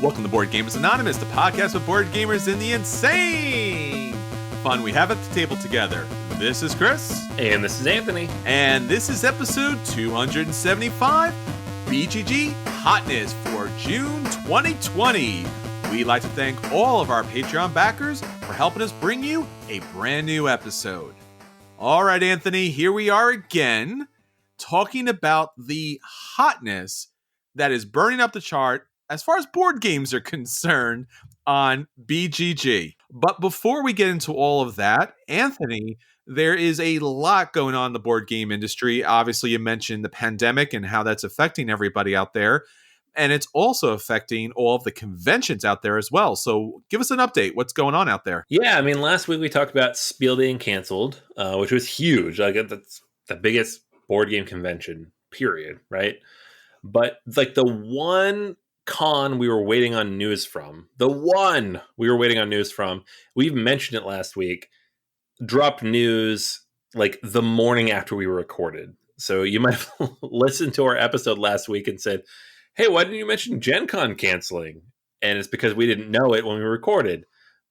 Welcome to Board Gamers Anonymous, the podcast with board gamers in the insane fun we have at the table together. This is Chris. And this is Anthony. And this is episode 275, BGG Hotness for June 2020. We'd like to thank all of our Patreon backers for helping us bring you a brand new episode. All right, Anthony, here we are again, talking about the hotness that is burning up the chart as far as board games are concerned on BGG. But before we get into all of that, Anthony, there is a lot going on in the board game industry. Obviously, you mentioned the pandemic and how that's affecting everybody out there. And it's also affecting all of the conventions out there as well. So give us an update. What's going on out there? Yeah, I mean, last week we talked about Spiel being canceled, which was huge. Like, that's the biggest board game convention, period, right? But like the one con we were waiting on news from, we've mentioned it last week, dropped news like the morning after we were recorded. So you might have listened to our episode last week and said, hey, why didn't you mention Gen Con canceling? And it's because we didn't know it when we recorded.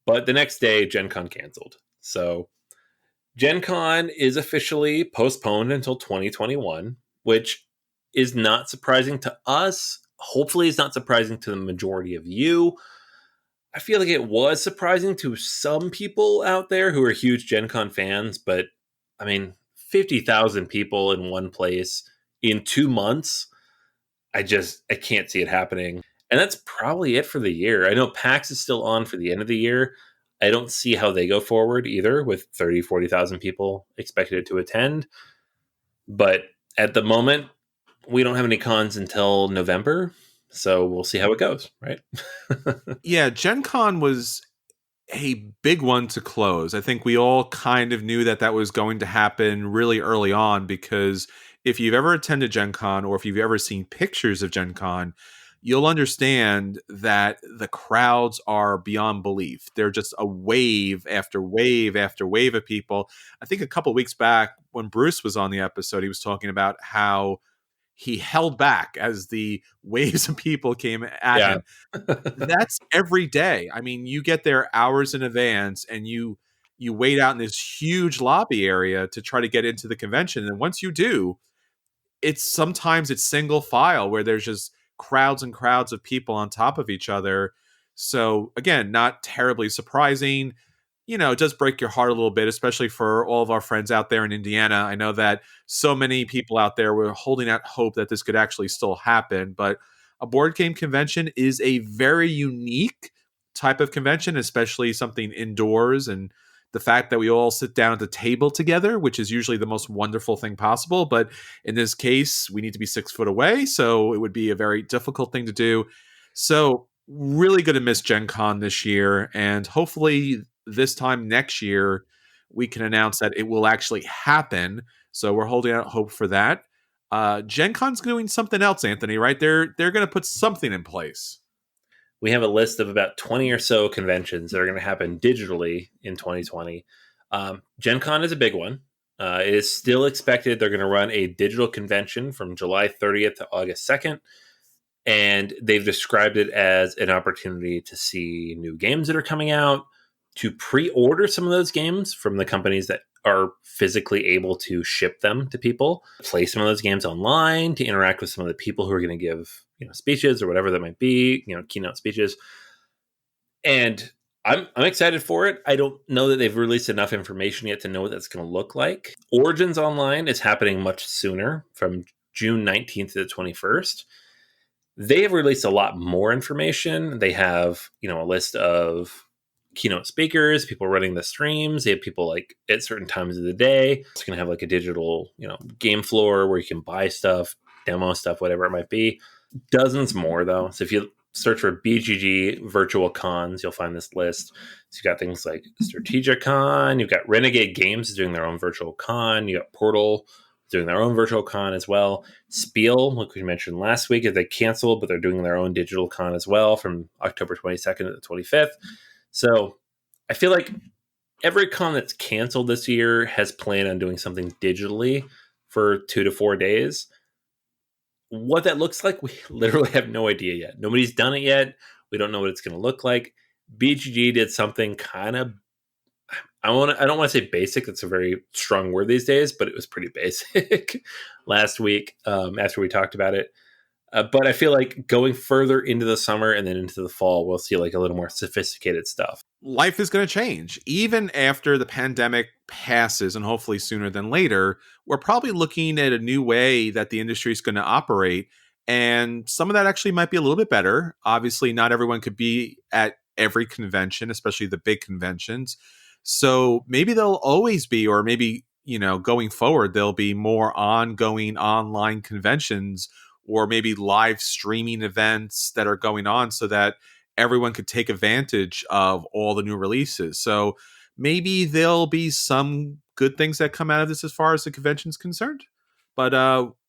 But the next day, Gen Con canceled. So Gen Con is officially postponed until 2021, which is not surprising to us. Hopefully it's not surprising to the majority of you. I feel like it was surprising to some people out there who are huge Gen Con fans, but I mean, 50,000 people in one place in 2 months, I can't see it happening. And that's probably it for the year. I know PAX is still on for the end of the year. I don't see how they go forward either with 30, 40,000 people expected to attend. But at the moment, we don't have any cons until November, so we'll see how it goes, right? Yeah, Gen Con was a big one to close. I think we all kind of knew that was going to happen really early on, because if you've ever attended Gen Con or if you've ever seen pictures of Gen Con, you'll understand that the crowds are beyond belief. They're just a wave after wave after wave of people. I think a couple of weeks back when Bruce was on the episode, he was talking about how he held back as the waves of people came at him. That's every day. I mean, you get there hours in advance and you wait out in this huge lobby area to try to get into the convention. And once you do, sometimes it's single file where there's just crowds and crowds of people on top of each other. So again, not terribly surprising. You know, it does break your heart a little bit, especially for all of our friends out there in Indiana. I know that so many people out there were holding out hope that this could actually still happen. But a board game convention is a very unique type of convention, especially something indoors. And the fact that we all sit down at the table together, which is usually the most wonderful thing possible. But in this case, we need to be 6 foot away. So it would be a very difficult thing to do. So really going to miss Gen Con this year. And hopefully this time next year, we can announce that it will actually happen. So we're holding out hope for that. Gen Con's doing something else, Anthony, right? They're going to put something in place. We have a list of about 20 or so conventions that are going to happen digitally in 2020. Gen Con is a big one. It is still expected they're going to run a digital convention from July 30th to August 2nd. And they've described it as an opportunity to see new games that are coming out, to pre-order some of those games from the companies that are physically able to ship them to people, play some of those games online, to interact with some of the people who are going to give, speeches or whatever that might be, keynote speeches. And I'm excited for it. I don't know that they've released enough information yet to know what that's going to look like. Origins Online is happening much sooner, from June 19th to the 21st. They have released a lot more information. They have, a list of keynote speakers, people running the streams. They have people like at certain times of the day. It's going to have like a digital, game floor where you can buy stuff, demo stuff, whatever it might be. Dozens more though. So if you search for BGG virtual cons, you'll find this list. So you've got things like Teotihuacan, you've got Renegade Games doing their own virtual con, you got Portal doing their own virtual con as well. Spiel, like we mentioned last week, they canceled, but they're doing their own digital con as well from October 22nd to the 25th. So I feel like every con that's canceled this year has planned on doing something digitally for 2 to 4 days. What that looks like, we literally have no idea yet. Nobody's done it yet. We don't know what it's going to look like. BGG did something kind of, I don't want to say basic. That's a very strong word these days, but it was pretty basic last week after we talked about it. But I feel like going further into the summer and then into the fall, we'll see like a little more sophisticated stuff. Life is going to change. Even after the pandemic passes, and hopefully sooner than later, we're probably looking at a new way that the industry is going to operate. And some of that actually might be a little bit better. Obviously, not everyone could be at every convention, especially the big conventions. So maybe there'll always be, or maybe, going forward, there'll be more ongoing online conventions or maybe live streaming events that are going on so that everyone could take advantage of all the new releases. So maybe there'll be some good things that come out of this as far as the convention's concerned. But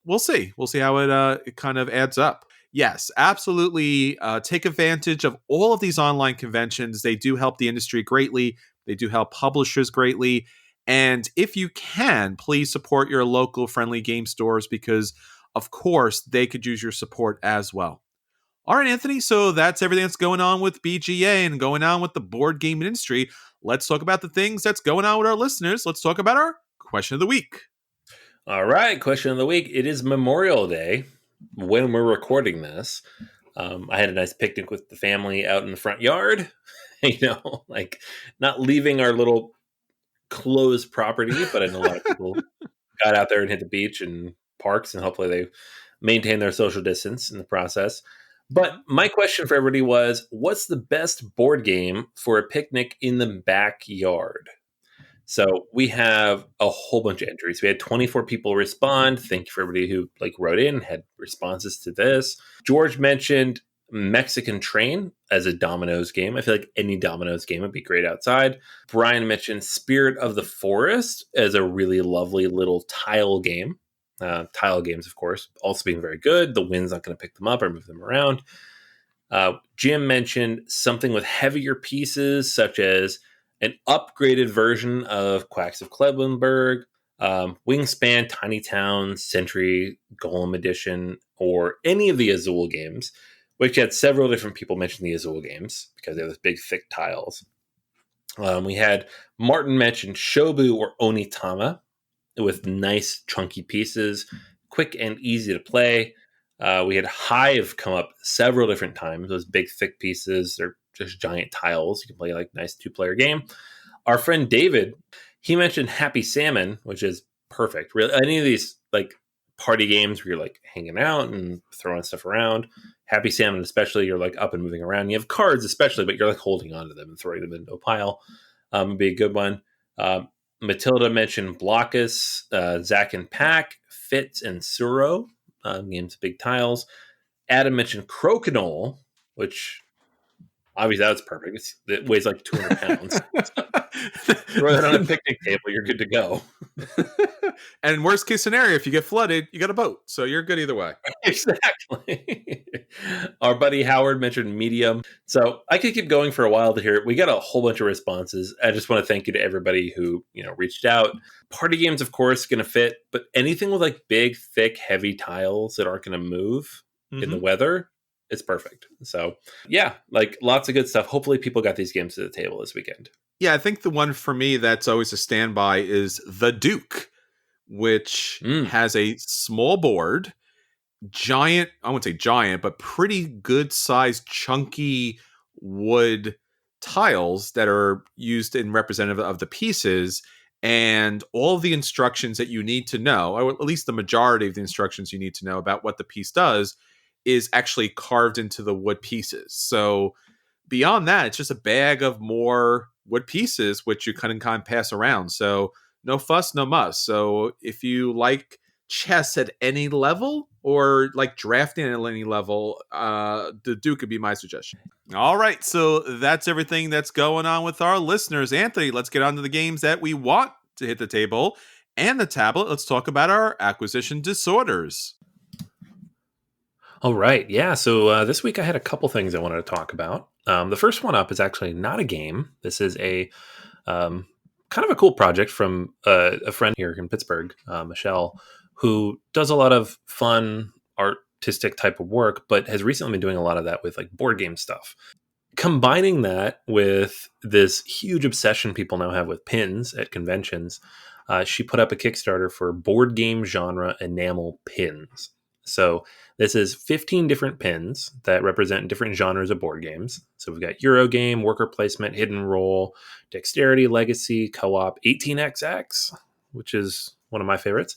we'll see. We'll see how it kind of adds up. Yes, absolutely. Take advantage of all of these online conventions. They do help the industry greatly. They do help publishers greatly. And if you can, please support your local friendly game stores because, of course, they could use your support as well. All right, Anthony, so that's everything that's going on with BGA and going on with the board game industry. Let's talk about the things that's going on with our listeners. Let's talk about our question of the week. All right, question of the week. It is Memorial Day when we're recording this. I had a nice picnic with the family out in the front yard, like not leaving our little closed property, but I know a lot of people got out there and hit the beach and parks, and hopefully they maintain their social distance in the process. But my question for everybody was, what's the best board game for a picnic in the backyard? So we have a whole bunch of entries. We had 24 people respond. Thank you for everybody who wrote in, had responses to this. George mentioned Mexican Train as a dominoes game. I feel like any dominoes game would be great outside. Brian mentioned Spirit of the Forest as a really lovely little tile game. Tile games, of course, also being very good. The wind's not going to pick them up or move them around. Jim mentioned something with heavier pieces, such as an upgraded version of Quacks of Clevelandburg, Wingspan, Tiny Town, Century, Golem Edition, or any of the Azul games, which had several different people mention the Azul games because they have those big, thick tiles. We had Martin mention Shobu or Onitama with nice, chunky pieces, quick and easy to play. We had Hive come up several different times. Those big, thick pieces, they're just giant tiles. You can play like nice 2-player game. Our friend David, he mentioned Happy Salmon, which is perfect. Really, any of these party games where you're hanging out and throwing stuff around. Happy Salmon, especially, you're up and moving around. You have cards, especially, but you're holding onto them and throwing them into a pile. Would be a good one. Matilda mentioned Blockus, Zack and Pack, Fitz, and Suro. Games of big tiles. Adam mentioned Crokinole, which obviously that's perfect. It weighs 200 pounds. Throw that on a picnic table, you're good to go. And worst case scenario, if you get flooded, you got a boat. So you're good either way. Exactly. Our buddy Howard mentioned Medium. So I could keep going for a while to hear it. We got a whole bunch of responses. I just want to thank you to everybody who, reached out. Party games, of course, going to fit, but anything with big, thick, heavy tiles that aren't going to move in the weather, it's perfect. So yeah, lots of good stuff. Hopefully people got these games to the table this weekend. Yeah, I think the one for me that's always a standby is The Duke, which has a small board, giant, I wouldn't say giant, but pretty good sized chunky wood tiles that are used in representative of the pieces, and all the instructions that you need to know, or at least the majority of the instructions you need to know about what the piece does, is actually carved into the wood pieces. So beyond that, it's just a bag of more wood pieces, which you can kind of pass around. So no fuss, no muss. So if you like chess at any level or drafting at any level, the Duke could be my suggestion. All right, so that's everything that's going on with our listeners. Anthony, let's get on to the games that we want to hit the table and the tablet. Let's talk about our acquisition disorders. All right, yeah. So this week I had a couple things I wanted to talk about. The first one up is actually not a game. This is a kind of a cool project from a friend here in Pittsburgh, Michelle, who does a lot of fun art artistic type of work, but has recently been doing a lot of that with like board game stuff. Combining that with this huge obsession people now have with pins at conventions, she put up a Kickstarter for board game genre enamel pins. So this is 15 different pins that represent different genres of board games. So we've got Eurogame, worker placement, hidden roll, dexterity, legacy, co-op, 18xx, which is one of my favorites.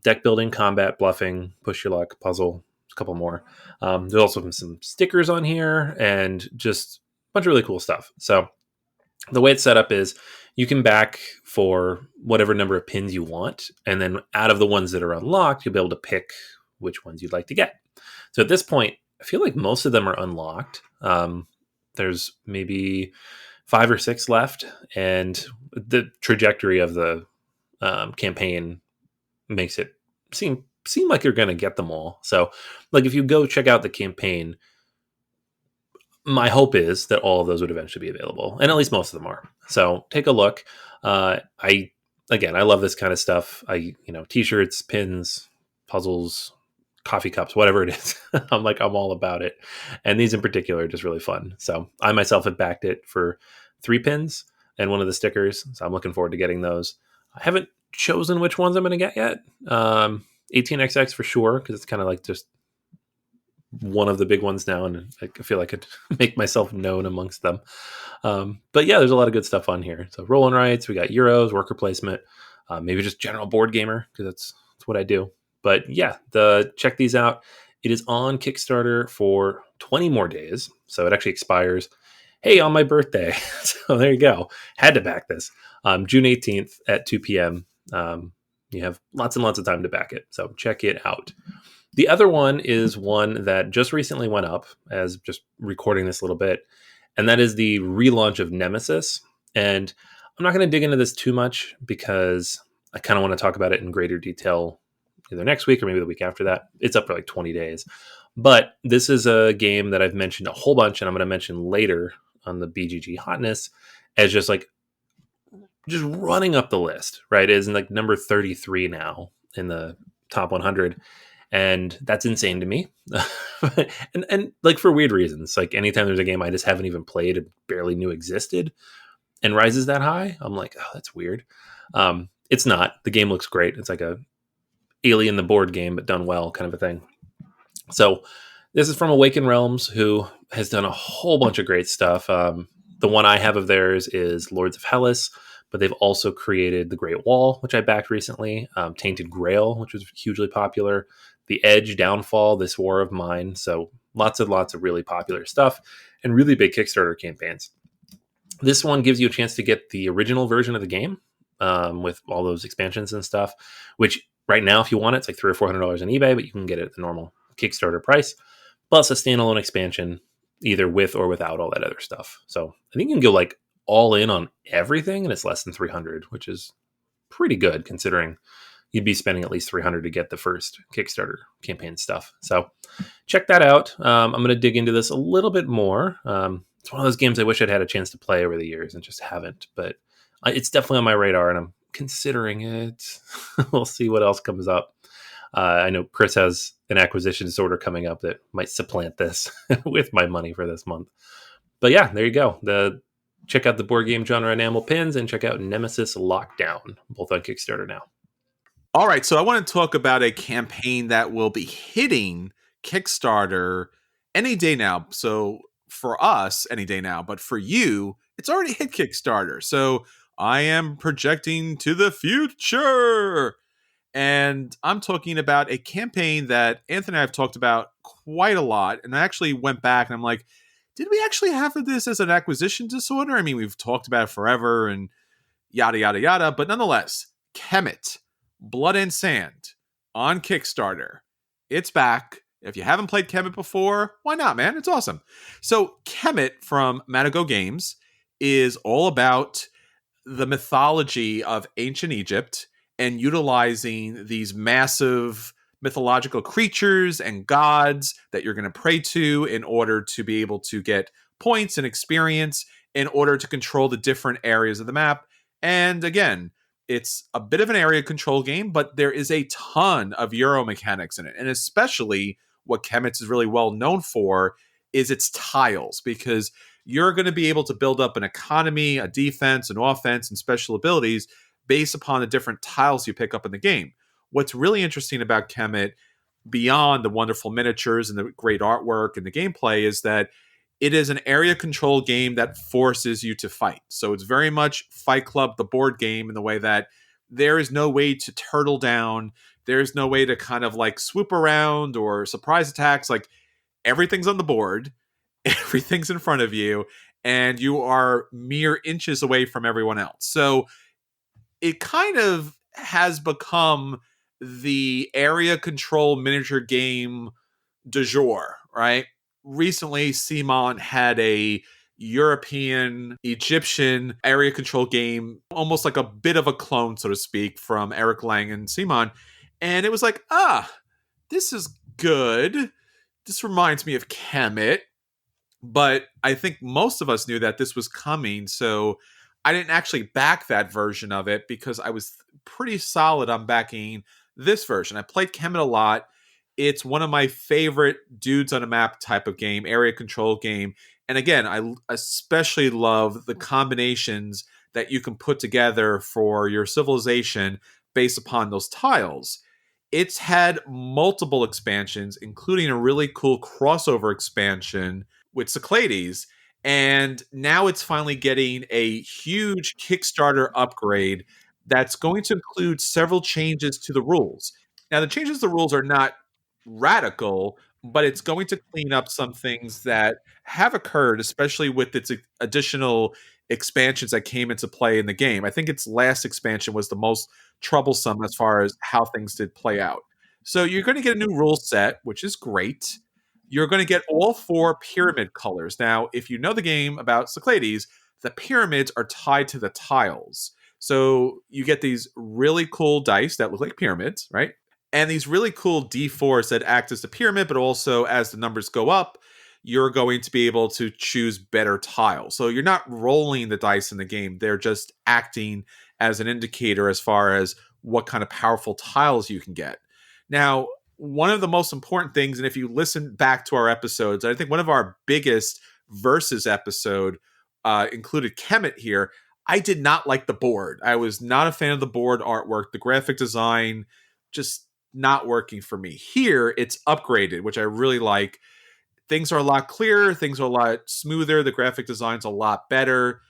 Deck building, combat, bluffing, push your luck, puzzle, a couple more. There's also some stickers on here and just a bunch of really cool stuff. So the way it's set up is you can back for whatever number of pins you want. And then out of the ones that are unlocked, you'll be able to pick which ones you'd like to get. So at this point, I feel like most of them are unlocked. There's maybe 5 or 6 left. And the trajectory of the campaign makes it seem like you're going to get them all. So like if you go check out the campaign, my hope is that all of those would eventually be available, and at least most of them are. So take a look. I love this kind of stuff. T-shirts, pins, puzzles, coffee cups, whatever it is. I'm all about it. And these in particular are just really fun. So I myself have backed it for 3 pins and one of the stickers. So I'm looking forward to getting those. I haven't chosen which ones I'm going to get yet. 18xx for sure, because it's kind of like just one of the big ones now, and I feel like I could make myself known amongst them. But yeah, there's a lot of good stuff on here. So roll and rights, we got Euros, worker placement, maybe just general board gamer, because that's what I do. But yeah, check these out. It is on Kickstarter for 20 more days. So it actually expires, hey, on my birthday. So there you go. Had to back this. June 18th at 2 p.m. You have lots and lots of time to back it. So check it out. The other one is one that just recently went up as just recording this a little bit, and that is the relaunch of Nemesis. And I'm not going to dig into this too much because I kind of want to talk about it in greater detail either next week or maybe the week after that. It's up for like 20 days. But this is a game that I've mentioned a whole bunch, and I'm going to mention later on the BGG Hotness as just running up the list, right? It is like number 33 now in the top 100. And that's insane to me. and like for weird reasons. Like anytime there's a game I just haven't even played and barely knew existed and rises that high, I'm like, oh, that's weird. It's not. The game looks great. It's like a Alien the board game, but done well kind of a thing. So this is from Awaken Realms, who has done a whole bunch of great stuff. The one I have of theirs is Lords of Hellas, but they've also created The Great Wall, which I backed recently, Tainted Grail, which was hugely popular, The Edge, Downfall, This War of Mine. So lots and lots of really popular stuff and really big Kickstarter campaigns. This one gives you a chance to get the original version of the game with all those expansions and stuff, which right now, if you want it, it's like $300 or $400 on eBay, but you can get it at the normal Kickstarter price, plus a standalone expansion, either with or without all that other stuff. So I think you can go like all in on everything, and it's less than 300, which is pretty good considering you'd be spending at least 300 to get the first Kickstarter campaign stuff. So check that out. I'm going to dig into this a little bit more. It's one of those games I wish I'd had a chance to play over the years and just haven't, but it's definitely on my radar and I'm considering it. We'll see what else comes up. I know Chris has an acquisition disorder coming up that might supplant this with my money for this month. But yeah, there you go. Check out the board game genre enamel pins and check out Nemesis Lockdown, both on Kickstarter now. All right, so I want to talk about a campaign that will be hitting Kickstarter any day now. So for us, any day now, but for you, it's already hit Kickstarter. So I am projecting to the future. And I'm talking about a campaign that Anthony and I have talked about quite a lot. And I actually went back and I'm like, did we actually have this as an acquisition disorder? I mean, we've talked about it forever and yada, yada, yada. But nonetheless, Kemet, Blood and Sand on Kickstarter. It's back. If you haven't played Kemet before, why not, man? It's awesome. So Kemet from Matago Games is all about the mythology of ancient Egypt and utilizing these massive mythological creatures and gods that you're going to pray to in order to be able to get points and experience in order to control the different areas of the map. And again, It's a bit of an area control game, but there is a ton of Euro mechanics in it. And especially what Kemet is really well known for is its tiles, because you're going to be able to build up an economy, a defense, an offense, and special abilities based upon the different tiles you pick up in the game. What's really interesting about Kemet, beyond the wonderful miniatures and the great artwork and the gameplay, is that it is an area control game that forces you to fight. So it's very much Fight Club, the board game, in the way that there is no way to turtle down. There's no way to kind of like swoop around or surprise attacks. Like, everything's on the board, everything's in front of you, and you are mere inches away from everyone else. So it kind of has become the area control miniature game du jour, right? Recently, Simon had a European Egyptian area control game, almost like a bit of a clone, so to speak, from Eric Lang and Simon. And it was like, this is good. This reminds me of Kemet. But I think most of us knew that this was coming. So I didn't actually back that version of it because I was pretty solid on backing this version. I played Kemet a lot. It's one of my favorite dudes on a map type of game, area control game. And again, I especially love the combinations that you can put together for your civilization based upon those tiles. It's had multiple expansions, including a really cool crossover expansion with Cyclades. And now it's finally getting a huge Kickstarter upgrade that's going to include several changes to the rules. Now, the changes to the rules are not radical, but it's going to clean up some things that have occurred, especially with its additional expansions that came into play in the game. I think its last expansion was the most troublesome as far as how things did play out. So you're going to get a new rule set, which is great. You're going to get all 4 pyramid colors. Now, if you know the game about Cyclades, the pyramids are tied to the tiles. So you get these really cool dice that look like pyramids, right? And these really cool D4s that act as the pyramid, but also as the numbers go up, you're going to be able to choose better tiles. So you're not rolling the dice in the game. They're just acting as an indicator as far as what kind of powerful tiles you can get. Now, one of the most important things, and if you listen back to our episodes, I think one of our biggest versus episode included Kemet here. I did not like the board. I was not a fan of the board artwork. The graphic design just not working for me. Here, it's upgraded, which I really like. Things are a lot clearer. Things are a lot smoother. The graphic design's a lot better.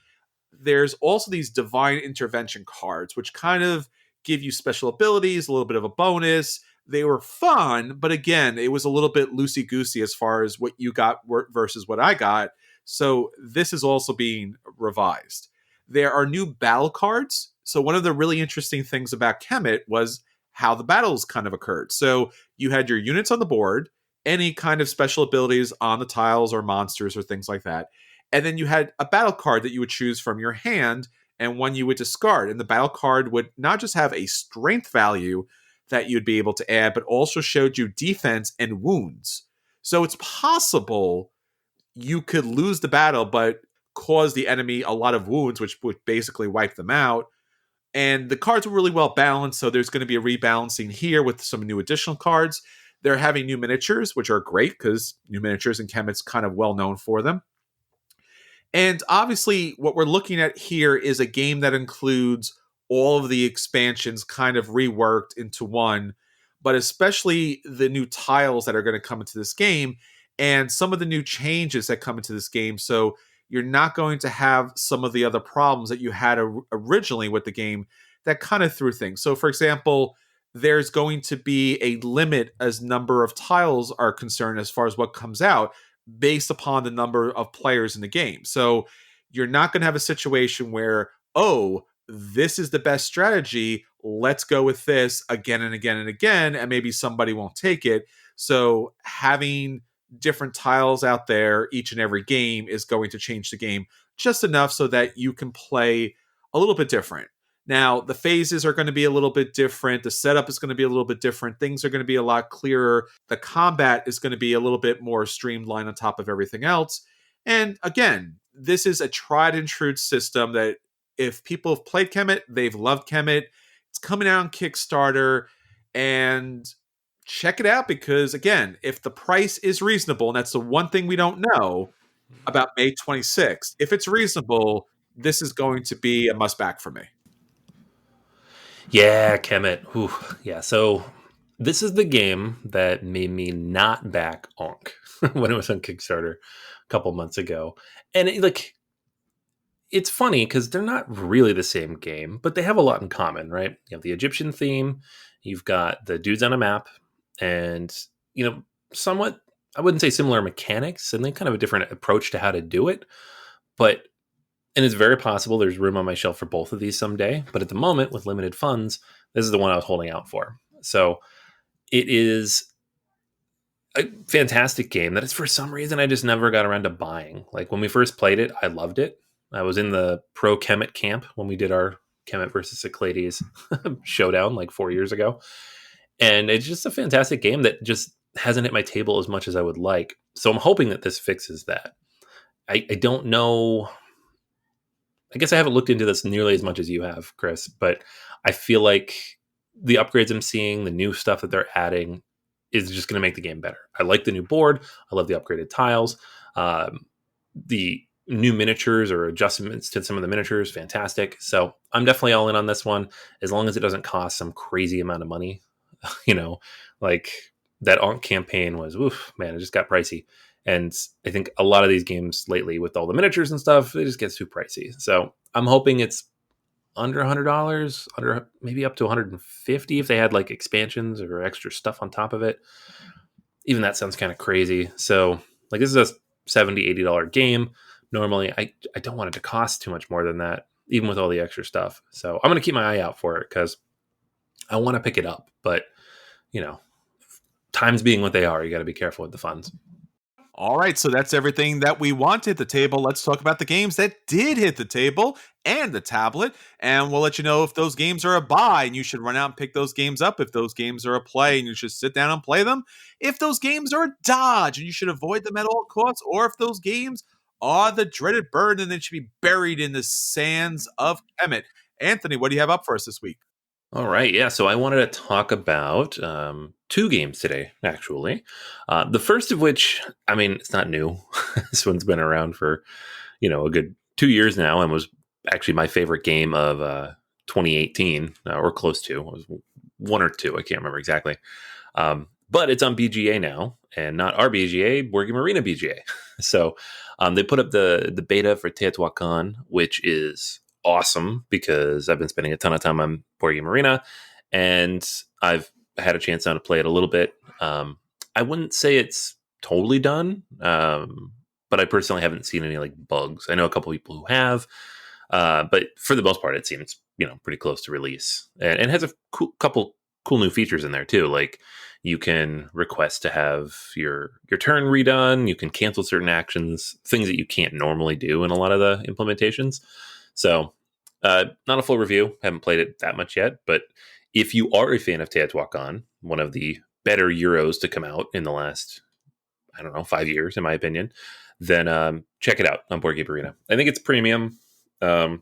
There's also these divine intervention cards, which kind of give you special abilities, a little bit of a bonus. They were fun, but again, it was a little bit loosey-goosey as far as what you got versus what I got. So this is also being revised. There are new battle cards. So one of the really interesting things about Kemet was how the battles kind of occurred. So you had your units on the board, any kind of special abilities on the tiles or monsters or things like that. And then you had a battle card that you would choose from your hand and one you would discard. And the battle card would not just have a strength value that you'd be able to add, but also showed you defense and wounds. So it's possible you could lose the battle, but cause the enemy a lot of wounds, which would basically wipe them out. And the cards were really well balanced, so there's going to be a rebalancing here with some new additional cards. They're having new miniatures, which are great because new miniatures and Kemet's kind of well known for them. And obviously, what we're looking at here is a game that includes all of the expansions kind of reworked into one, but especially the new tiles that are going to come into this game and some of the new changes that come into this game. So you're not going to have some of the other problems that you had originally with the game that kind of threw things. So, for example, there's going to be a limit as number of tiles are concerned as far as what comes out based upon the number of players in the game. So you're not going to have a situation where, oh, this is the best strategy, let's go with this again and again and again, and maybe somebody won't take it. So having different tiles out there each and every game is going to change the game just enough so that you can play a little bit different. Now, the phases are going to be a little bit different. The setup is going to be a little bit different. Things are going to be a lot clearer. The combat is going to be a little bit more streamlined on top of everything else. And again, this is a tried and true system that if people have played Kemet, they've loved Kemet. It's coming out on Kickstarter, and check it out because, again, if the price is reasonable, and that's the one thing we don't know about May 26th, if it's reasonable, this is going to be a must back for me. Yeah, Kemet. Ooh, yeah. So this is the game that made me not back Onk when it was on Kickstarter a couple months ago, and it's funny because they're not really the same game, but they have a lot in common, right? You have the Egyptian theme, you've got the dudes on a map, and somewhat, I wouldn't say similar mechanics, and then kind of a different approach to how to do it. And it's very possible there's room on my shelf for both of these someday. But at the moment, with limited funds, this is the one I was holding out for. So it is a fantastic game that is, for some reason, I just never got around to buying. Like when we first played it, I loved it. I was in the pro Kemet camp when we did our Kemet versus Cyclades showdown like 4 years ago. And it's just a fantastic game that just hasn't hit my table as much as I would like. So I'm hoping that this fixes that. I don't know. I guess I haven't looked into this nearly as much as you have, Chris, but I feel like the upgrades I'm seeing, the new stuff that they're adding is just going to make the game better. I like the new board. I love the upgraded tiles. The new miniatures or adjustments to some of the miniatures, fantastic. So I'm definitely all in on this one, as long as it doesn't cost some crazy amount of money. Like that Ankh campaign was, oof, man, it just got pricey. And I think a lot of these games lately with all the miniatures and stuff, it just gets too pricey. So I'm hoping it's under $100, under maybe up to $150 if they had like expansions or extra stuff on top of it. Even that sounds kind of crazy. So like this is a $70, $80 game. Normally I don't want it to cost too much more than that, even with all the extra stuff. So I'm going to keep my eye out for it because I want to pick it up. But, times being what they are, you got to be careful with the funds. All right, so that's everything that we want to hit the table. Let's talk about the games that did hit the table and the tablet, and we'll let you know if those games are a buy and you should run out and pick those games up, if those games are a play and you should sit down and play them, if those games are a dodge and you should avoid them at all costs, or if those games are the dreaded burden and they should be buried in the sands of Kemet. Anthony, what do you have up for us this week? All right, yeah. So I wanted to talk about two games today, actually. The first of which, I mean, it's not new. This one's been around for, a good 2 years now, and was actually my favorite game of 2018, or close to. It was one or two, I can't remember exactly. But it's on BGA now, and not our BGA, Board Game Arena BGA. So they put up the beta for Teotihuacan, which is awesome because I've been spending a ton of time on Board Game Arena, and I've had a chance now to play it a little bit. I wouldn't say it's totally done, but I personally haven't seen any like bugs. I know a couple people who have, but for the most part, it seems pretty close to release, and has a couple cool new features in there too. Like you can request to have your turn redone. You can cancel certain actions, things that you can't normally do in a lot of the implementations. So, not a full review. Haven't played it that much yet. But if you are a fan of Teotihuacan, one of the better Euros to come out in the last, 5 years, in my opinion, then check it out on Board Game Arena. I think it's premium, or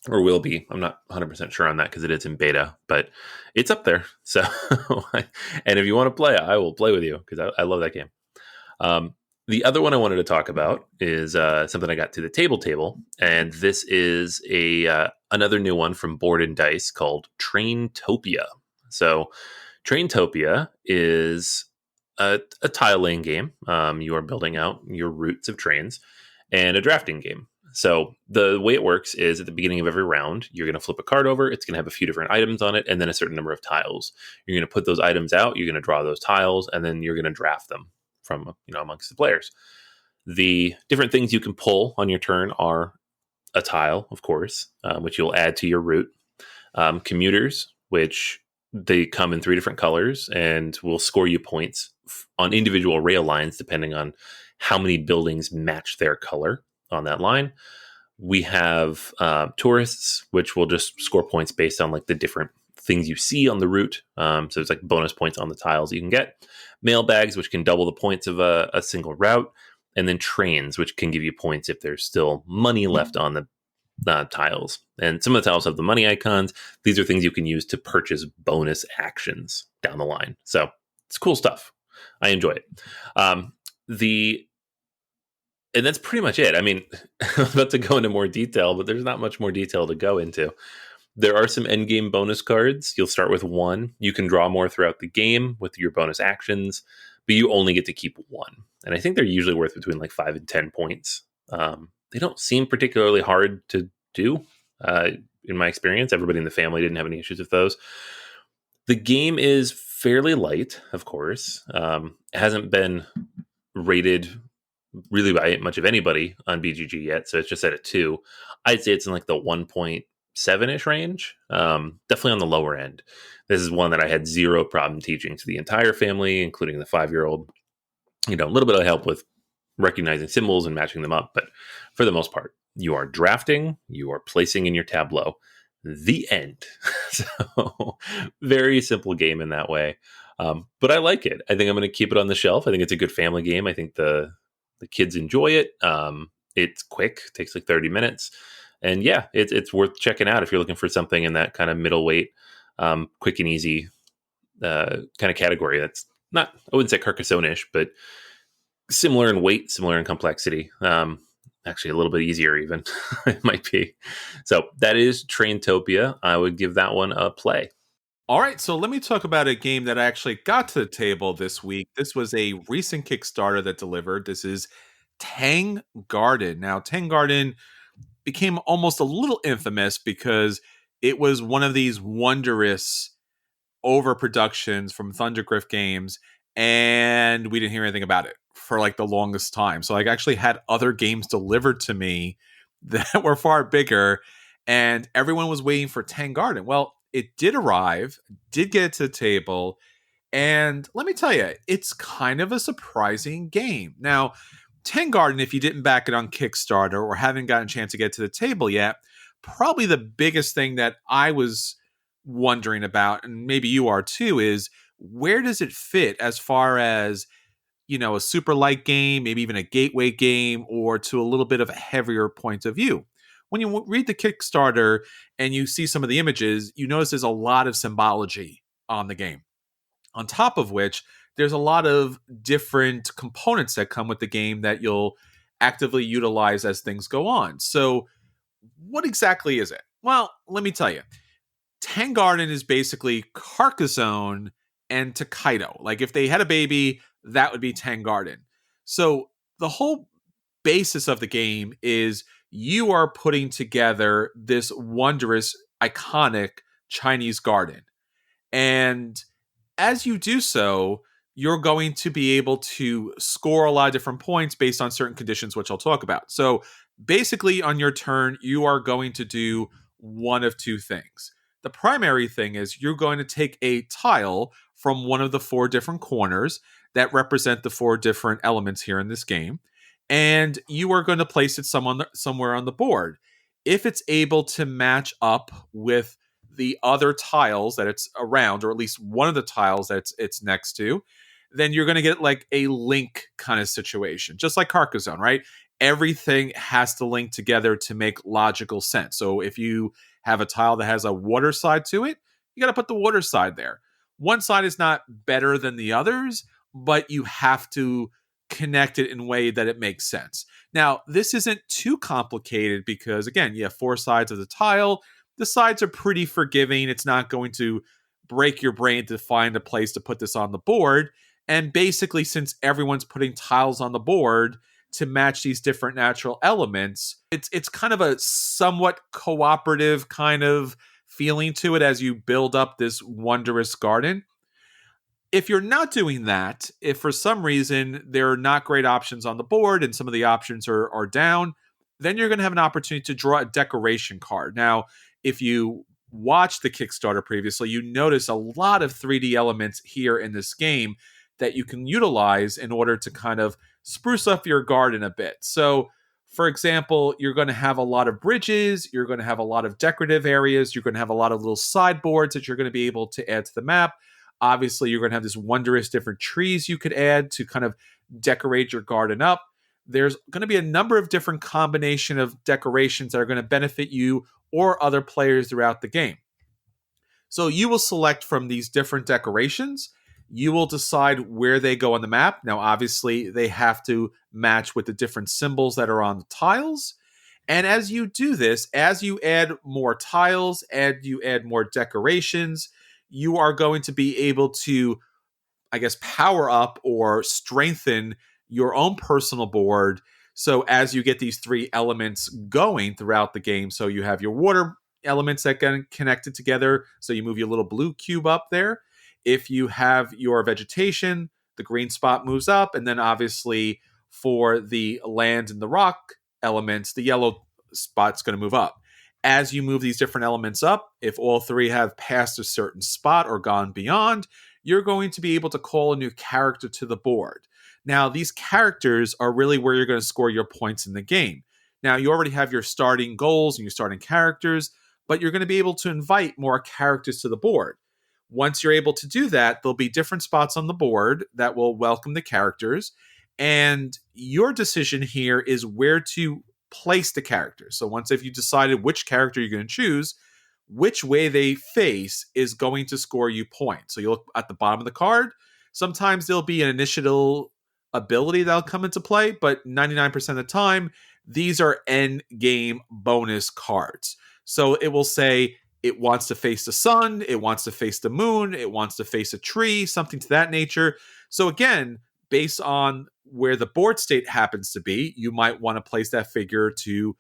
will be. I'm not 100% sure on that because it is in beta, but it's up there. So, and if you want to play, I will play with you because I love that game. The other one I wanted to talk about is something I got to the table, and this is another new one from Board and Dice called Traintopia. So Traintopia is a tile laying game. You are building out your routes of trains, and a drafting game. So the way it works is at the beginning of every round, you're going to flip a card over. It's going to have a few different items on it, and then a certain number of tiles. You're going to put those items out. You're going to draw those tiles, and then you're going to draft them from amongst the players. The different things you can pull on your turn are a tile, of course, which you'll add to your route. Commuters, which they come in 3 different colors and will score you points on individual rail lines depending on how many buildings match their color on that line. We have tourists, which will just score points based on like the different things you see on the route. So it's like bonus points on the tiles you can get. Mailbags, which can double the points of a single route. And then trains, which can give you points if there's still money left on the tiles. And some of the tiles have the money icons. These are things you can use to purchase bonus actions down the line. So it's cool stuff. I enjoy it. The And that's pretty much it. I mean, I'm about to go into more detail, but there's not much more detail to go into. There are some end game bonus cards. You'll start with one. You can draw more throughout the game with your bonus actions, but you only get to keep one. And I think they're usually worth between like 5 and 10 points. They don't seem particularly hard to do. In my experience, everybody in the family didn't have any issues with those. The game is fairly light, of course. It hasn't been rated really by much of anybody on BGG yet, so it's just at a 2. I'd say it's in like the 1.7-ish range. Definitely on the lower end. This is one that I had zero problem teaching to the entire family, including the 5-year-old. A little bit of help with recognizing symbols and matching them up, but for the most part, you are drafting, you are placing in your tableau. The end. So very simple game in that way. But I like it. I think I'm going to keep it on the shelf. I think it's a good family game. I think the kids enjoy it. It's quick, takes like 30 minutes. And yeah, it's worth checking out if you're looking for something in that kind of middleweight, quick and easy kind of category. That's not, I wouldn't say Carcassonne-ish, but similar in weight, similar in complexity. Actually, a little bit easier even, it might be. So that is Traintopia. I would give that one a play. All right, so let me talk about a game that I actually got to the table this week. This was a recent Kickstarter that delivered. This is Tang Garden. Now, Tang Garden became almost a little infamous because it was one of these wondrous overproductions from Thundergriff Games, and we didn't hear anything about it for like the longest time. So I actually had other games delivered to me that were far bigger, and everyone was waiting for Tang Garden. Well, it did arrive, did get it to the table, and let me tell you, it's kind of a surprising game. Now, Tang Garden, if you didn't back it on Kickstarter or haven't gotten a chance to get to the table yet, probably the biggest thing that I was wondering about, and maybe you are too, is where does it fit as far as, a super light game, maybe even a gateway game, or to a little bit of a heavier point of view. When you read the Kickstarter and you see some of the images, you notice there's a lot of symbology on the game. On top of which, there's a lot of different components that come with the game that you'll actively utilize as things go on. So, what exactly is it? Well, let me tell you. Tang Garden is basically Carcassonne and Takedo. Like if they had a baby, that would be Tang Garden. So the whole basis of the game is you are putting together this wondrous, iconic Chinese garden. And as you do so, you're going to be able to score a lot of different points based on certain conditions, which I'll talk about. So basically, on your turn, you are going to do one of two things. The primary thing is you're going to take a tile from one of the 4 different corners that represent the 4 different elements here in this game, and you are going to place it somewhere on the board. If it's able to match up with the other tiles that it's around, or at least one of the tiles that it's next to, then you're going to get like a link kind of situation, just like Carcassonne, right? Everything has to link together to make logical sense. So if you have a tile that has a water side to it, you got to put the water side there. One side is not better than the others, but you have to connect it in a way that it makes sense. Now, this isn't too complicated because, again, you have 4 sides of the tile. The sides are pretty forgiving. It's not going to break your brain to find a place to put this on the board. And basically, since everyone's putting tiles on the board to match these different natural elements, it's kind of a somewhat cooperative kind of feeling to it as you build up this wondrous garden. If you're not doing that, if for some reason there are not great options on the board and some of the options are down, then you're going to have an opportunity to draw a decoration card. Now, if you watched the Kickstarter previously, you notice a lot of 3D elements here in this game that you can utilize in order to kind of spruce up your garden a bit. So, for example, you're going to have a lot of bridges, you're going to have a lot of decorative areas, you're going to have a lot of little sideboards that you're going to be able to add to the map. Obviously, you're going to have this wondrous different trees you could add to kind of decorate your garden up. there's going to be a number of different combination of decorations that are going to benefit you or other players throughout the game. So you will select from these different decorations. You will decide where they go on the map. Now, obviously, they have to match with the different symbols that are on the tiles. And as you do this, as you add more tiles, you add more decorations, you are going to be able to, I guess, power up or strengthen your own personal board. So as you get these three elements going throughout the game, so you have your water elements that get connected together. So you move your little blue cube up there. If you have your vegetation, the green spot moves up. And then obviously for the land and the rock elements, the yellow spot's going to move up. As you move these different elements up, if all three have passed a certain spot or gone beyond, you're going to be able to call a new character to the board. Now, these characters are really where you're going to score your points in the game. Now, you already have your starting goals and your starting characters, but you're going to be able to invite more characters to the board. Once you're able to do that, there'll be different spots on the board that will welcome the characters. And your decision here is where to place the characters. So once if you decided which character you're going to choose, which way they face is going to score you points. So you look at the bottom of the card. Sometimes there'll be an initial ability that'll come into play, but 99% of the time, these are end game bonus cards. So it will say it wants to face the sun, it wants to face the moon, it wants to face a tree, something to that nature. So again, based on where the board state happens to be, you might want to place that figure to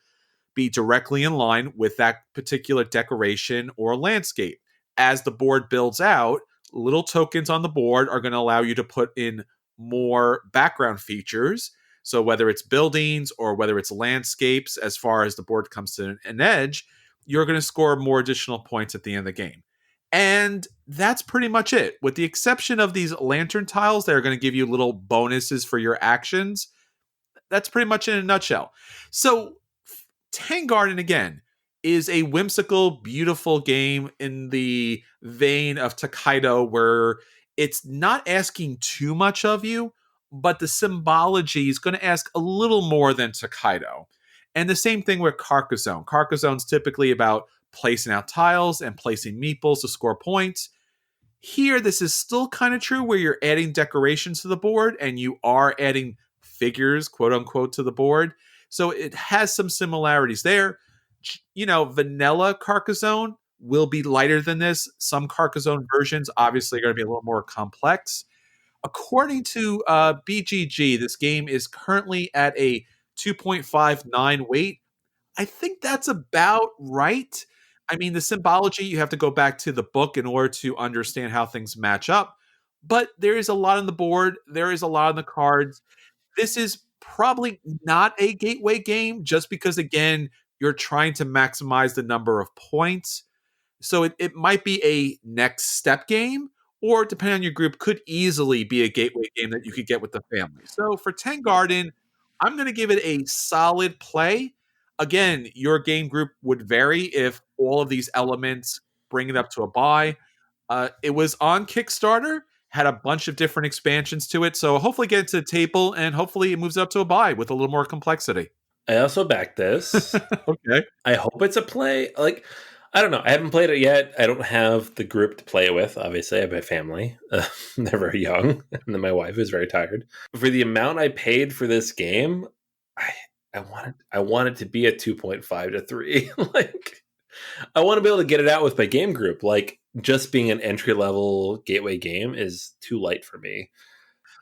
be directly in line with that particular decoration or landscape. As the board builds out, little tokens on the board are going to allow you to put in more background features. So whether it's buildings or whether it's landscapes, as far as the board comes to an edge, you're going to score more additional points at the end of the game. And that's pretty much it. With the exception of these lantern tiles that are going to give you little bonuses for your actions, that's pretty much in a nutshell. So Tang Garden, again, is a whimsical, beautiful game in the vein of Tokaido, where it's not asking too much of you, but the symbology is going to ask a little more than Tokaido. And the same thing with Carcassonne. Carcassone's typically about placing out tiles and placing meeples to score points. Here, this is still kind of true where you're adding decorations to the board and you are adding figures, quote unquote, to the board. So it has some similarities there. You know, vanilla Carcassonne will be lighter than this. Some Carcassonne versions obviously are going to be a little more complex. According to BGG, this game is currently at a 2.59 weight. I think that's about right. I mean, the symbology, you have to go back to the book in order to understand how things match up. But there is a lot on the board. There is a lot on the cards. This is probably not a gateway game just because, again, you're trying to maximize the number of points. So it might be a next step game, or depending on your group, could easily be a gateway game that you could get with the family. So for Tang Garden, I'm going to give it a solid play. Again, your game group would vary if all of these elements bring it up to a buy. It was on Kickstarter, had a bunch of different expansions to it. So hopefully get it to the table and hopefully it moves up to a buy with a little more complexity. I also back this. Okay. I hope it's a play. Like, I don't know. I haven't played it yet. I don't have the group to play it with. Obviously, I have my family. They're very young. And then my wife is very tired. For the amount I paid for this game, I want it to be a 2.5 to 3. Like, I want to be able to get it out with my game group. Like, just being an entry-level gateway game is too light for me.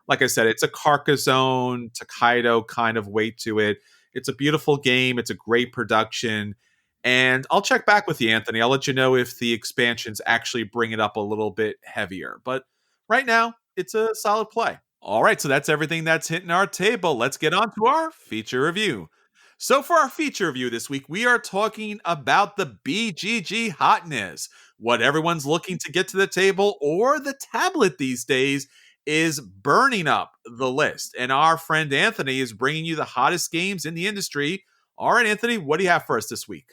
Like I said, it's a Carcassonne, Tokaido kind of weight to it. It's a beautiful game. It's a great production. And I'll check back with you, Anthony. I'll let you know if the expansions actually bring it up a little bit heavier. But right now, it's a solid play. All right, so that's everything that's hitting our table. Let's get on to our feature review. So for our feature review this week, we are talking about the BGG Hotness. What everyone's looking to get to the table or the tablet these days is burning up the list. And our friend Anthony is bringing you the hottest games in the industry. All right, Anthony, what do you have for us this week?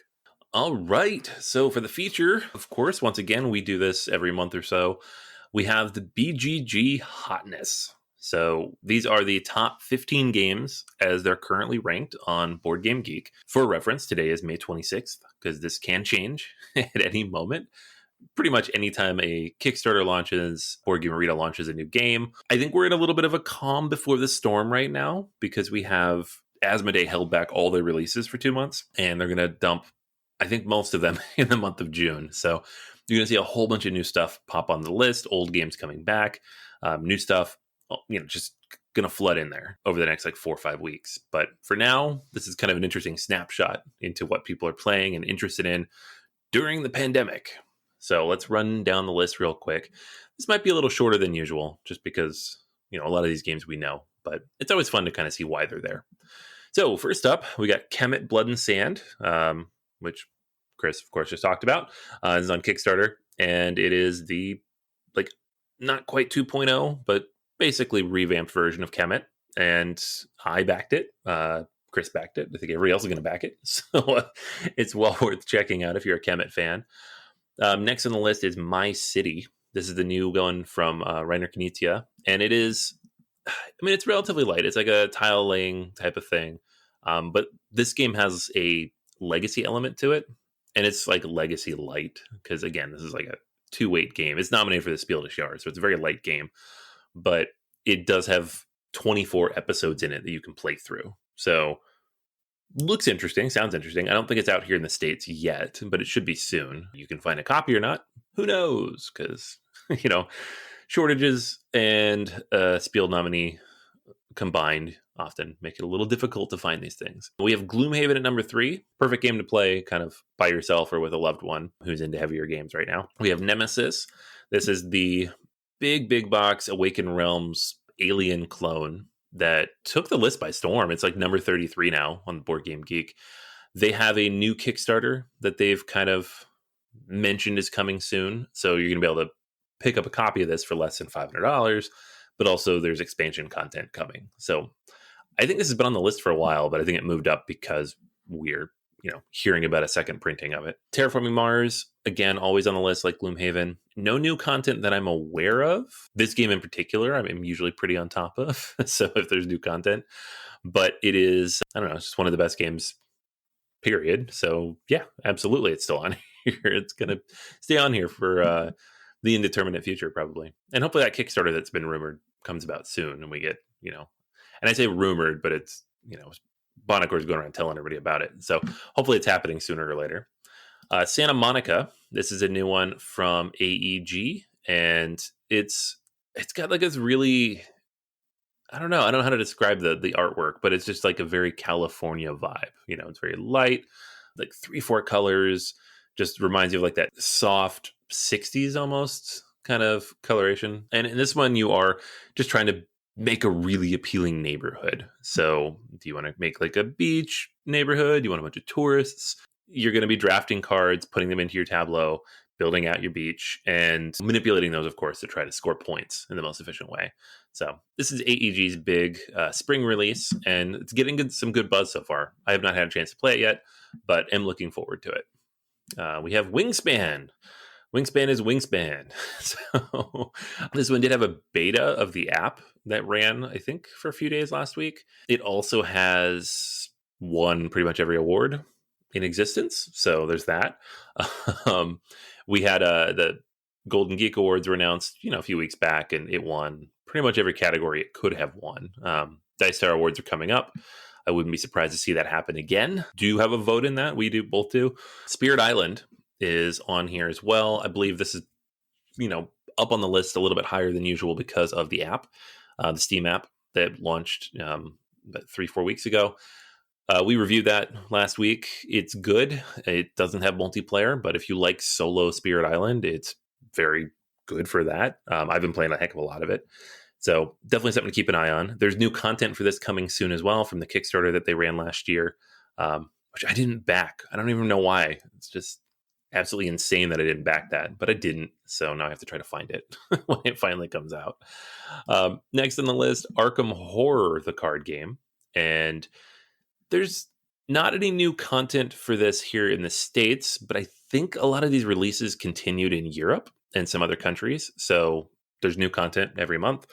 All right. So for the feature, of course, once again, we do this every month or so. We have the BGG Hotness. So these are the top 15 games as they're currently ranked on Board Game Geek. For reference, today is May 26th, because this can change at any moment. Pretty much anytime a Kickstarter launches, Board Game Arena launches a new game. I think we're in a little bit of a calm before the storm right now, because we have Asmodee held back all their releases for 2 months, and they're going to dump, I think, most of them in the month of June. So you're going to see a whole bunch of new stuff pop on the list, old games coming back, new stuff, just going to flood in there over the next 4 or 5 weeks. But for now, this is kind of an interesting snapshot into what people are playing and interested in during the pandemic. So let's run down the list real quick. This might be a little shorter than usual, just because, a lot of these games we know, but it's always fun to kind of see why they're there. So first up, we got Kemet, Blood and Sand, which Chris, of course, just talked about. It's on Kickstarter, and it is the, not quite 2.0, but basically revamped version of Kemet, and I backed it. Chris backed it. I think everybody else is going to back it. So it's well worth checking out if you're a Kemet fan. Next on the list is My City. This is the new one from Rainer Knizia, and it is, it's relatively light. It's like a tile laying type of thing, but this game has a legacy element to it, and it's legacy light, because again, this is a 2-weight game. It's nominated for the Spiel des Jahres, so it's a very light game, but it does have 24 episodes in it that you can play through. So looks interesting, sounds interesting. I don't think it's out here in the States yet, but it should be soon. You can find a copy or not. Who knows? Because, shortages and Spiel nominee combined often make it a little difficult to find these things. We have Gloomhaven at number 3. Perfect game to play kind of by yourself or with a loved one who's into heavier games right now. We have Nemesis. This is the big box Awakened Realms alien clone that took the list by storm. It's number 33 now on Board Game Geek. They have a new Kickstarter that they've kind of mentioned is coming soon. So you're going to be able to pick up a copy of this for less than $500, but also there's expansion content coming. So I think this has been on the list for a while, but I think it moved up because we're, hearing about a second printing of it. Terraforming Mars, again, always on the list like Gloomhaven. No new content that I'm aware of. This game in particular, I'm usually pretty on top of. So if there's new content, but it is, I don't know, it's just one of the best games, period. So yeah, absolutely. It's still on here. It's going to stay on here for the indeterminate future, probably. And hopefully that Kickstarter that's been rumored comes about soon, and we get, and I say rumored, but it's, Bonacor's going around telling everybody about it. So hopefully it's happening sooner or later. Santa Monica. This is a new one from AEG, and it's got this really, I don't know how to describe the artwork, but it's just a very California vibe. It's very light, 3-4 colors, just reminds you of that soft 60s almost kind of coloration. And in this one, you are just trying to make a really appealing neighborhood. So do you want to make a beach neighborhood? Do you want a bunch of tourists? You're going to be drafting cards, putting them into your tableau, building out your beach, and manipulating those, of course, to try to score points in the most efficient way. So this is AEG's big spring release, and it's getting some good buzz so far. I have not had a chance to play it yet, but am looking forward to it. We have Wingspan. Wingspan is Wingspan. So this one did have a beta of the app that ran, I think, for a few days last week. It also has won pretty much every award in existence. So there's that. We had the Golden Geek Awards were announced, a few weeks back, and it won pretty much every category it could have won. Dice Star Awards are coming up. I wouldn't be surprised to see that happen again. Do you have a vote in that? We do, both do. Spirit Island is on here as well. I believe this is, up on the list a little bit higher than usual because of the app, the Steam app that launched about 3-4 weeks ago. We reviewed that last week. It's good. It doesn't have multiplayer, but if you like solo Spirit Island, it's very good for that. I've been playing a heck of a lot of it. So definitely something to keep an eye on. There's new content for this coming soon as well from the Kickstarter that they ran last year, which I didn't back. I don't even know why. It's just absolutely insane that I didn't back that, but I didn't. So now I have to try to find it when it finally comes out. Next on the list, Arkham Horror, the card game. And there's not any new content for this here in the States, but I think a lot of these releases continued in Europe and some other countries. So there's new content every month.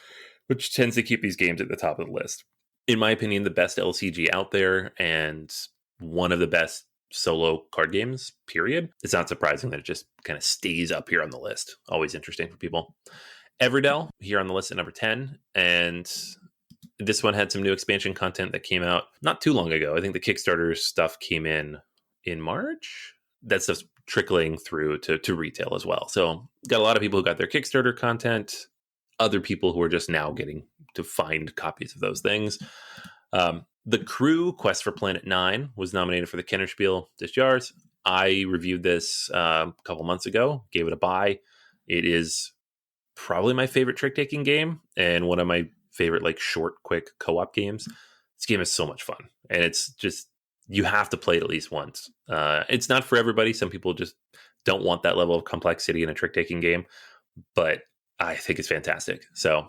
which tends to keep these games at the top of the list. In my opinion, the best LCG out there and one of the best solo card games, period. It's not surprising that it just kind of stays up here on the list. Always interesting for people. Everdell here on the list at number 10. And this one had some new expansion content that came out not too long ago. I think the Kickstarter stuff came in March. That stuff's trickling through to retail as well. So got a lot of people who got their Kickstarter content, other people who are just now getting to find copies of those things. The Crew Quest for Planet 9 was nominated for the Kennerspiel des Jahres. I reviewed this a couple months ago, gave it a buy. It is probably my favorite trick-taking game and one of my favorite like short, quick co-op games. This game is so much fun, and it's just, you have to play it at least once. It's not for everybody. Some people just don't want that level of complexity in a trick-taking game, but I think it's fantastic. So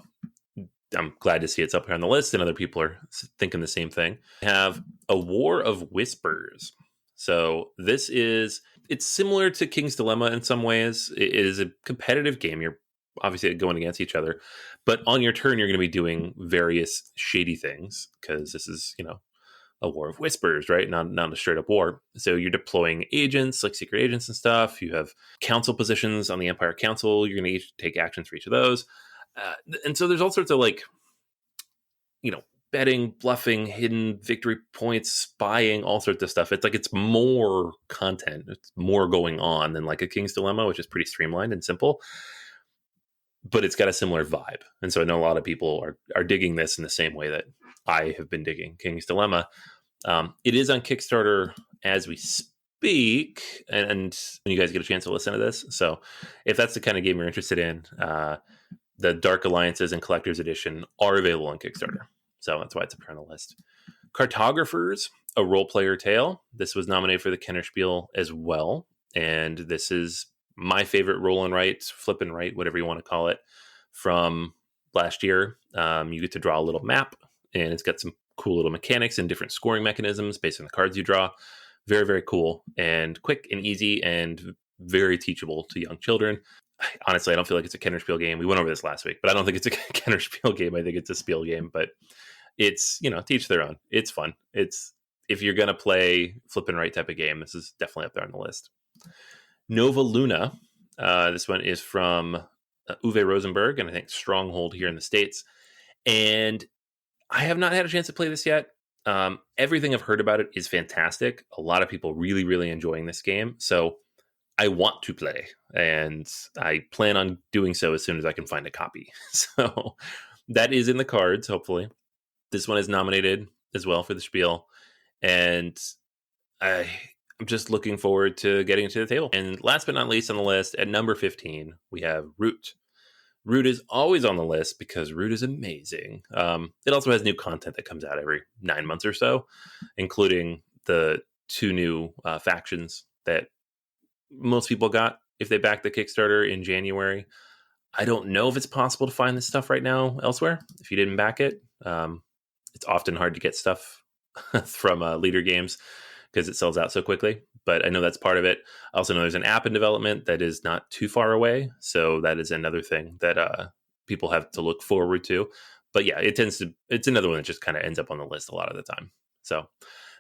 I'm glad to see it's up here on the list, and other people are thinking the same thing. We have A War of Whispers. So it's similar to King's Dilemma in some ways. It is a competitive game. You're obviously going against each other, but on your turn, you're going to be doing various shady things because this is, a war of whispers, right? Not a straight up war. So you're deploying agents, like secret agents and stuff. You have council positions on the Empire Council. You're going to each take actions for each of those. And so there's all sorts of betting, bluffing, hidden victory points, spying, all sorts of stuff. It's more content. It's more going on than like a King's Dilemma, which is pretty streamlined and simple. But it's got a similar vibe. And so I know a lot of people are digging this in the same way that I have been digging King's Dilemma. It is on Kickstarter as we speak, and you guys get a chance to listen to this. So if that's the kind of game you're interested in, the Dark Alliances and Collector's Edition are available on Kickstarter. So that's why it's up here on the list. Cartographers, a role-player tale. This was nominated for the Kennerspiel as well. And this is my favorite roll and write, flip and write, whatever you want to call it, from last year. You get to draw a little map, and it's got some cool little mechanics and different scoring mechanisms based on the cards you draw. Very, very cool and quick and easy and very teachable to young children. Honestly, I don't feel like it's a Kennerspiel game. We went over this last week, but I don't think it's a Kennerspiel game. I think it's a Spiel game, but it's, to each their own. It's fun. If you're going to play flip and write type of game, this is definitely up there on the list. Nova Luna. This one is from Uwe Rosenberg, and I think Stronghold here in the States. And I have not had a chance to play this yet. Everything I've heard about it is fantastic. A lot of people really, really enjoying this game. So I want to play, and I plan on doing so as soon as I can find a copy. So that is in the cards, hopefully. This one is nominated as well for the Spiel, and I'm just looking forward to getting to the table. And last but not least on the list, at number 15, we have Root. Root is always on the list because Root is amazing. It also has new content that comes out every 9 months or so, including the 2 new factions that most people got if they backed the Kickstarter in January. I don't know if it's possible to find this stuff right now elsewhere if you didn't back it. It's often hard to get stuff from Leader Games because it sells out so quickly, but I know that's part of it. I also know there's an app in development that is not too far away, so that is another thing that people have to look forward to. But yeah, it's another one that just kind of ends up on the list a lot of the time. So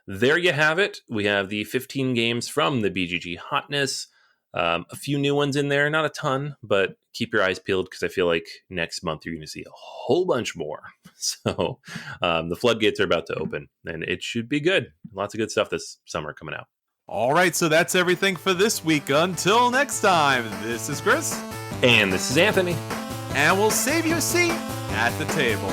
there you have it. We have the 15 games from the BGG Hotness. A few new ones in there, not a ton, but keep your eyes peeled because I feel like next month you're going to see a whole bunch more. So the floodgates are about to open, and it should be good. Lots of good stuff this summer coming out. All right, so that's everything for this week. Until next time, this is Chris. And this is Anthony. And we'll save you a seat at the table.